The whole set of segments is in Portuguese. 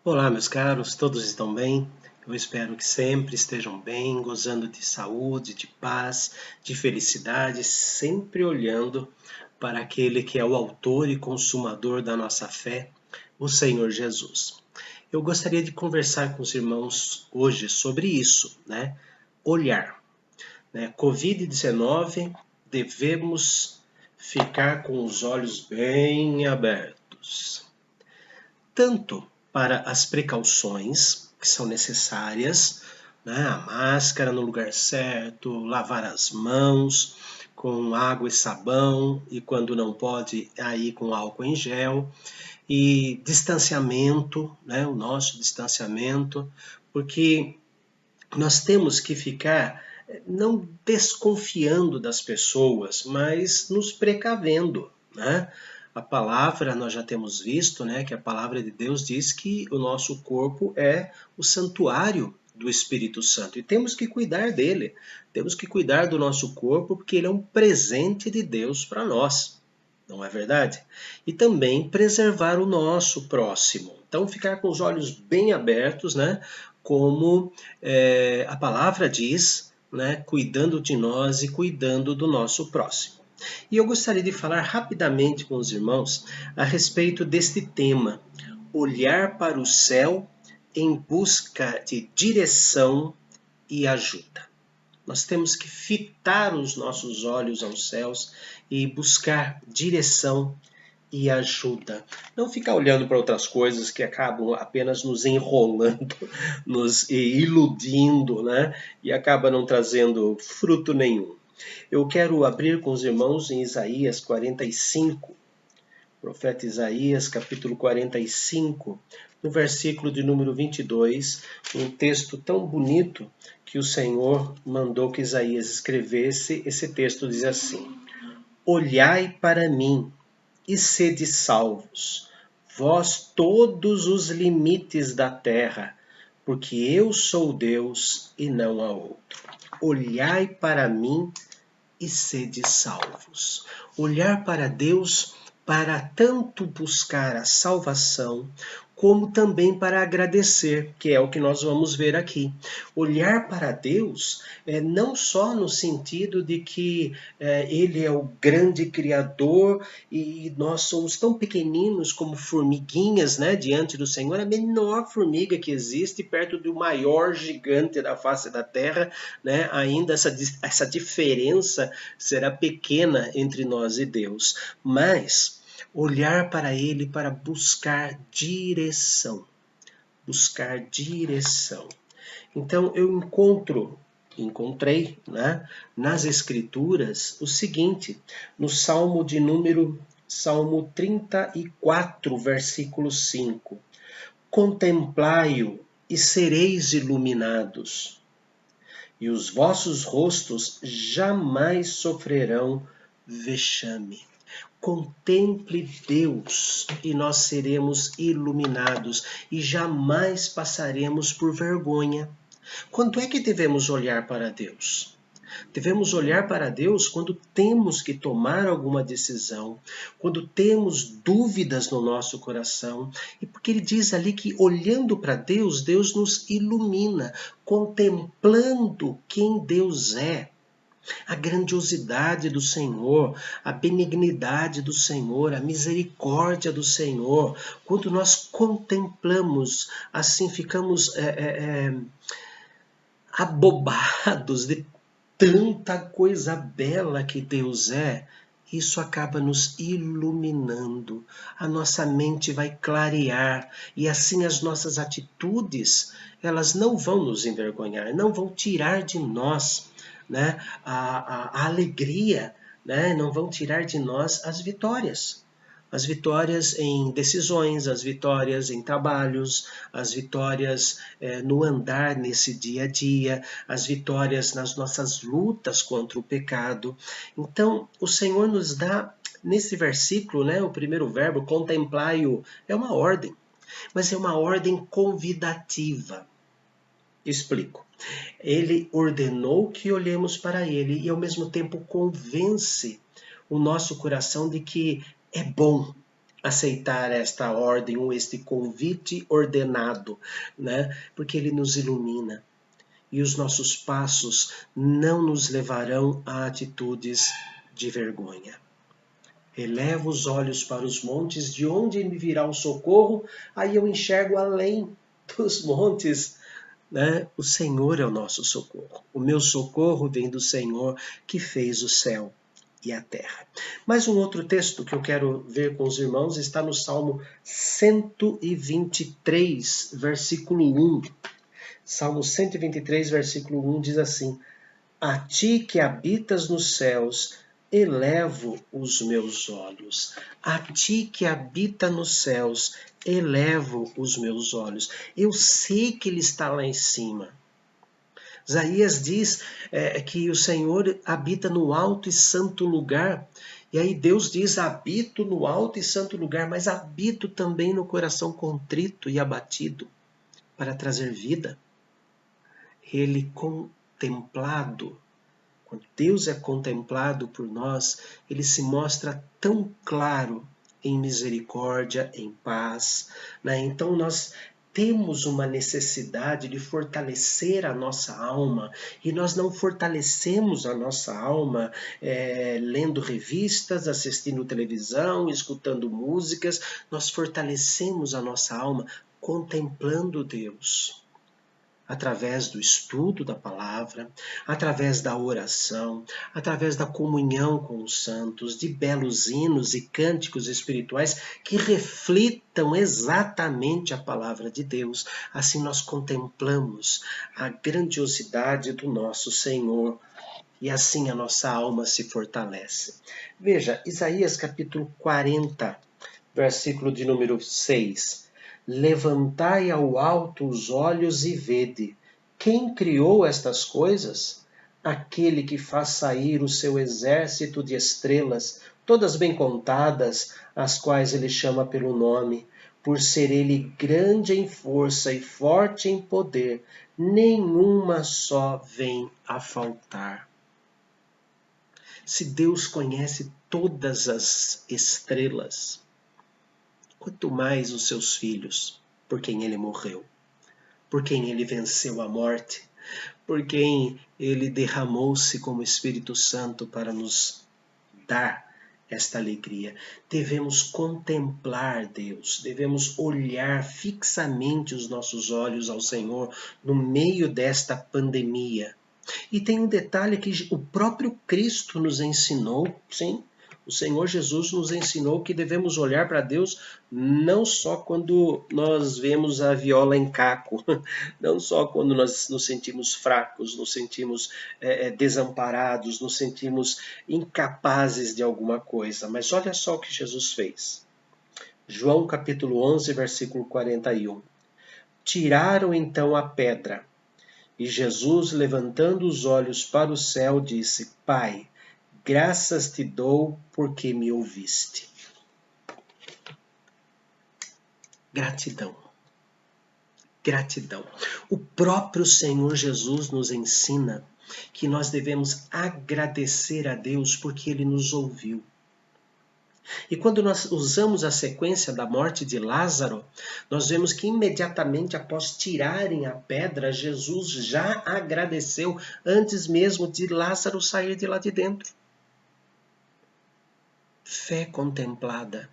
Olá, meus caros, todos estão bem? Eu espero que sempre estejam bem, gozando de saúde, de paz, de felicidade, sempre olhando para aquele que é o autor e consumador da nossa fé, o Senhor Jesus. Eu gostaria de conversar com os irmãos hoje sobre isso, né? Olhar, né? Covid-19, devemos ficar com os olhos bem abertos tanto para as precauções que são necessárias, né? A máscara no lugar certo, lavar as mãos com água e sabão e quando não pode, aí com álcool em gel e distanciamento, né? O nosso distanciamento, porque nós temos que ficar não desconfiando das pessoas, mas nos precavendo, né? A palavra, nós já temos visto, né, que a palavra de Deus diz que o nosso corpo é o santuário do Espírito Santo e temos que cuidar dele, temos que cuidar do nosso corpo porque ele é um presente de Deus para nós, não é verdade? E também preservar o nosso próximo. Então, ficar com os olhos bem abertos, né? Como a palavra diz, né? Cuidando de nós e cuidando do nosso próximo. E eu gostaria de falar rapidamente com os irmãos a respeito deste tema: olhar para o céu em busca de direção e ajuda. Nós temos que fitar os nossos olhos aos céus e buscar direção e ajuda. Não ficar olhando para outras coisas que acabam apenas nos enrolando, nos iludindo, né? E acaba não trazendo fruto nenhum. Eu quero abrir com os irmãos em Isaías 45, profeta Isaías, capítulo 45, no versículo de número 22, um texto tão bonito que o Senhor mandou que Isaías escrevesse. Esse texto diz assim: Olhai para mim e sede salvos, vós todos os limites da terra, porque eu sou Deus e não há outro. Olhai para mim e sede salvos. Olhar para Deus para tanto buscar a salvação, como também para agradecer, que é o que nós vamos ver aqui. Olhar para Deus não só no sentido de que Ele é o grande Criador e nós somos tão pequeninos como formiguinhas, né, diante do Senhor, a menor formiga que existe perto do maior gigante da face da terra, né, ainda essa diferença será pequena entre nós e Deus, mas olhar para Ele para buscar direção. Buscar direção. Então eu encontrei, né, nas Escrituras o seguinte, no Salmo 34, versículo 5. Contemplai-o e sereis iluminados, e os vossos rostos jamais sofrerão vexame. Contemple Deus e nós seremos iluminados e jamais passaremos por vergonha. Quando é que devemos olhar para Deus? Devemos olhar para Deus quando temos que tomar alguma decisão, quando temos dúvidas no nosso coração. E porque ele diz ali que olhando para Deus, Deus nos ilumina, contemplando quem Deus é. A grandiosidade do Senhor, a benignidade do Senhor, a misericórdia do Senhor. Quando nós contemplamos, assim ficamos abobados de tanta coisa bela que Deus é, isso acaba nos iluminando. A nossa mente vai clarear e assim as nossas atitudes, elas não vão nos envergonhar, não vão tirar de nós, né, a alegria, né, não vão tirar de nós as vitórias. As vitórias em decisões, as vitórias em trabalhos, as vitórias no andar nesse dia a dia, as vitórias nas nossas lutas contra o pecado. Então, o Senhor nos dá, nesse versículo, né, o primeiro verbo, contemplai-o, é uma ordem, mas é uma ordem convidativa. Explico. Ele ordenou que olhemos para ele e, ao mesmo tempo, convence o nosso coração de que é bom, aceitar esta ordem ou este convite ordenado, né? Porque ele nos ilumina. E os nossos passos não nos levarão a atitudes de vergonha. Elevo os olhos para os montes, de onde me virá o socorro? Aí eu enxergo além dos montes, né? O Senhor é o nosso socorro. O meu socorro vem do Senhor que fez o céu e a terra. Mas um outro texto que eu quero ver com os irmãos está no Salmo 123, versículo 1. Salmo 123, versículo 1 diz assim: A ti que habitas nos céus, elevo os meus olhos. A ti que habita nos céus, elevo os meus olhos. Eu sei que ele está lá em cima. Isaías diz que o Senhor habita no alto e santo lugar. E aí Deus diz: habito no alto e santo lugar, mas habito também no coração contrito e abatido, para trazer vida. Ele contemplado, quando Deus é contemplado por nós, ele se mostra tão claro em misericórdia, em paz, né? Então nós temos uma necessidade de fortalecer a nossa alma, e nós não fortalecemos a nossa alma lendo revistas, assistindo televisão, escutando músicas. Nós fortalecemos a nossa alma contemplando Deus, através do estudo da palavra, através da oração, através da comunhão com os santos, de belos hinos e cânticos espirituais que reflitam exatamente a palavra de Deus. Assim nós contemplamos a grandiosidade do nosso Senhor e assim a nossa alma se fortalece. Veja, Isaías capítulo 40, versículo de número 6. Levantai ao alto os olhos e vede. Quem criou estas coisas? Aquele que faz sair o seu exército de estrelas, todas bem contadas, as quais ele chama pelo nome. Por ser ele grande em força e forte em poder, nenhuma só vem a faltar. Se Deus conhece todas as estrelas, quanto mais os seus filhos, por quem ele morreu, por quem ele venceu a morte, por quem ele derramou-se como Espírito Santo para nos dar esta alegria. Devemos contemplar Deus, devemos olhar fixamente os nossos olhos ao Senhor no meio desta pandemia. E tem um detalhe que o próprio Cristo nos ensinou, sim. O Senhor Jesus nos ensinou que devemos olhar para Deus não só quando nós vemos a viola em caco, não só quando nós nos sentimos fracos, nos sentimos desamparados, nos sentimos incapazes de alguma coisa, mas olha só o que Jesus fez. João capítulo 11, versículo 41. Tiraram então a pedra. E Jesus, levantando os olhos para o céu, disse: Pai, graças te dou porque me ouviste. Gratidão. Gratidão. O próprio Senhor Jesus nos ensina que nós devemos agradecer a Deus porque Ele nos ouviu. E quando nós usamos a sequência da morte de Lázaro, nós vemos que imediatamente após tirarem a pedra, Jesus já agradeceu antes mesmo de Lázaro sair de lá de dentro. Fé contemplada.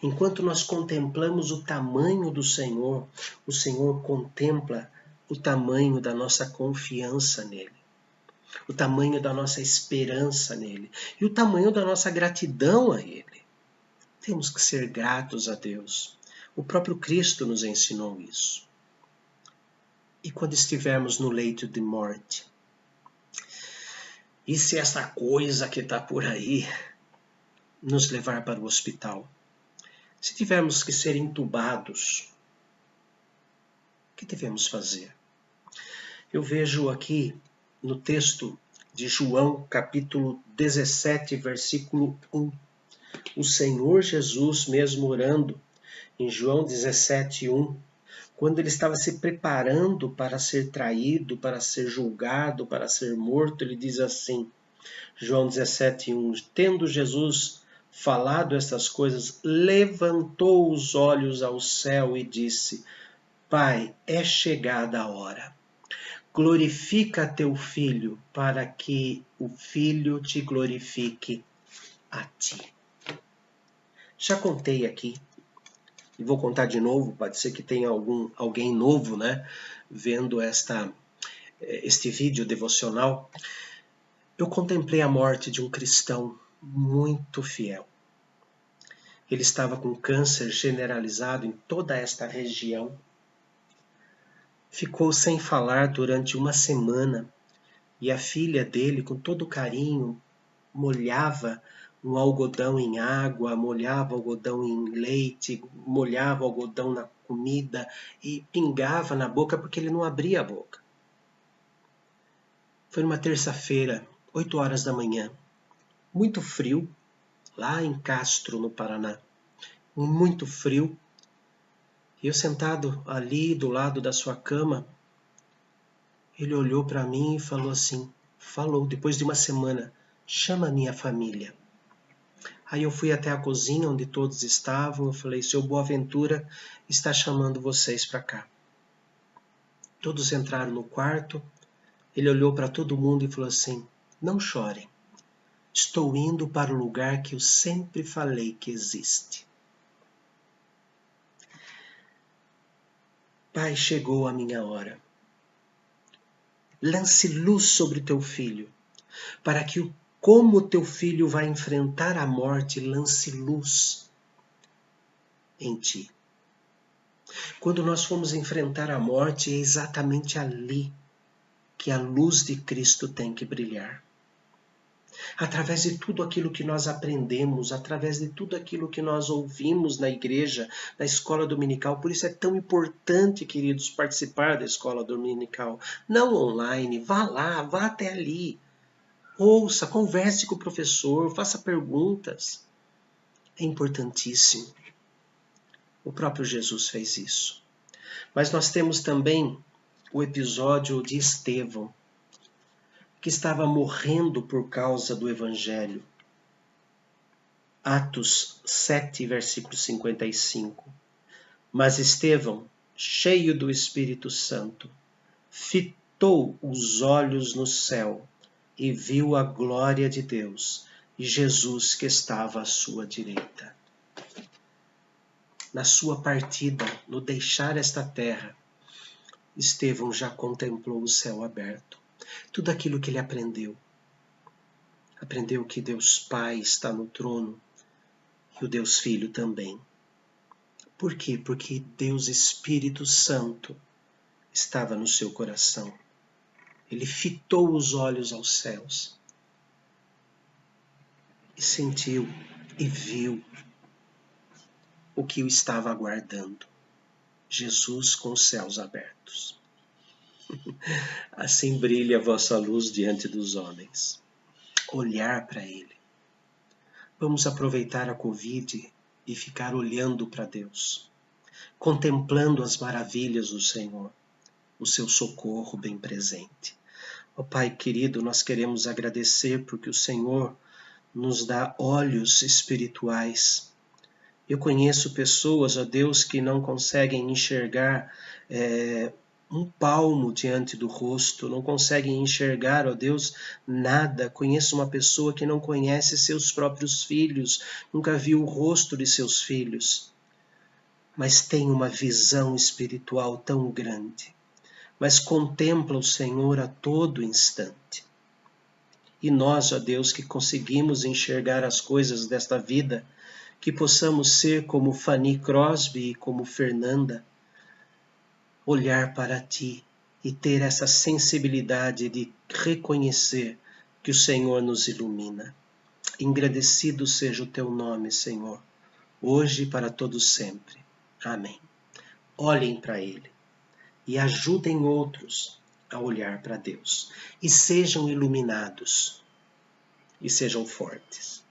Enquanto nós contemplamos o tamanho do Senhor, o Senhor contempla o tamanho da nossa confiança nele, o tamanho da nossa esperança nele e o tamanho da nossa gratidão a ele. Temos que ser gratos a Deus. O próprio Cristo nos ensinou isso. E quando estivermos no leito de morte, e se essa coisa que está por aí nos levar para o hospital, se tivermos que ser entubados, o que devemos fazer? Eu vejo aqui no texto de João, capítulo 17, versículo 1, o Senhor Jesus mesmo orando, em João 17, 1, quando ele estava se preparando para ser traído, para ser julgado, para ser morto, ele diz assim, João 17, 1, tendo Jesus falado estas coisas, levantou os olhos ao céu e disse: Pai, é chegada a hora. Glorifica teu filho, para que o filho te glorifique a ti. Já contei aqui, e vou contar de novo, pode ser que tenha alguém novo, né, vendo este vídeo devocional. Eu contemplei a morte de um cristão muito fiel. Ele estava com câncer generalizado em toda esta região. Ficou sem falar durante uma semana e a filha dele, com todo carinho, molhava um algodão em água, molhava algodão em leite, molhava algodão na comida e pingava na boca porque ele não abria a boca. Foi numa terça-feira, 8 horas da manhã, muito frio, lá em Castro, no Paraná. Muito frio. E eu sentado ali do lado da sua cama, ele olhou para mim e falou assim, depois de uma semana, chama a minha família. Aí eu fui até a cozinha onde todos estavam, eu falei, seu Boaventura está chamando vocês para cá. Todos entraram no quarto, ele olhou para todo mundo e falou assim, não chorem, estou indo para o lugar que eu sempre falei que existe. Pai, chegou a minha hora. Lance luz sobre teu filho, para que como teu filho vai enfrentar a morte, lance luz em ti. Quando nós formos enfrentar a morte, é exatamente ali que a luz de Cristo tem que brilhar. Através de tudo aquilo que nós aprendemos, através de tudo aquilo que nós ouvimos na igreja, na escola dominical. Por isso é tão importante, queridos, participar da escola dominical. Não online, vá lá, vá até ali. Ouça, converse com o professor, faça perguntas. É importantíssimo. O próprio Jesus fez isso. Mas nós temos também o episódio de Estevão, que estava morrendo por causa do Evangelho. Atos 7, versículo 55. Mas Estevão, cheio do Espírito Santo, fitou os olhos no céu e viu a glória de Deus e Jesus que estava à sua direita. Na sua partida, no deixar esta terra, Estevão já contemplou o céu aberto. Tudo aquilo que ele aprendeu. Aprendeu que Deus Pai está no trono e o Deus Filho também. Por quê? Porque Deus Espírito Santo estava no seu coração. Ele fitou os olhos aos céus e sentiu e viu o que o estava aguardando. Jesus com os céus abertos. Assim brilha a vossa luz diante dos homens. Olhar para Ele. Vamos aproveitar a Covid e ficar olhando para Deus, contemplando as maravilhas do Senhor, o seu socorro bem presente. Ó Pai querido, nós queremos agradecer porque o Senhor nos dá olhos espirituais. Eu conheço pessoas, ó Deus, que não conseguem enxergar um palmo diante do rosto, não conseguem enxergar, ó Deus, nada. Conheço uma pessoa que não conhece seus próprios filhos, nunca viu o rosto de seus filhos, mas tem uma visão espiritual tão grande, mas contempla o Senhor a todo instante. E nós, ó Deus, que conseguimos enxergar as coisas desta vida, que possamos ser como Fanny Crosby e como Fernanda, olhar para Ti e ter essa sensibilidade de reconhecer que o Senhor nos ilumina. Engrandecido seja o Teu nome, Senhor, hoje e para todos sempre. Amém. Olhem para Ele e ajudem outros a olhar para Deus. E sejam iluminados e sejam fortes.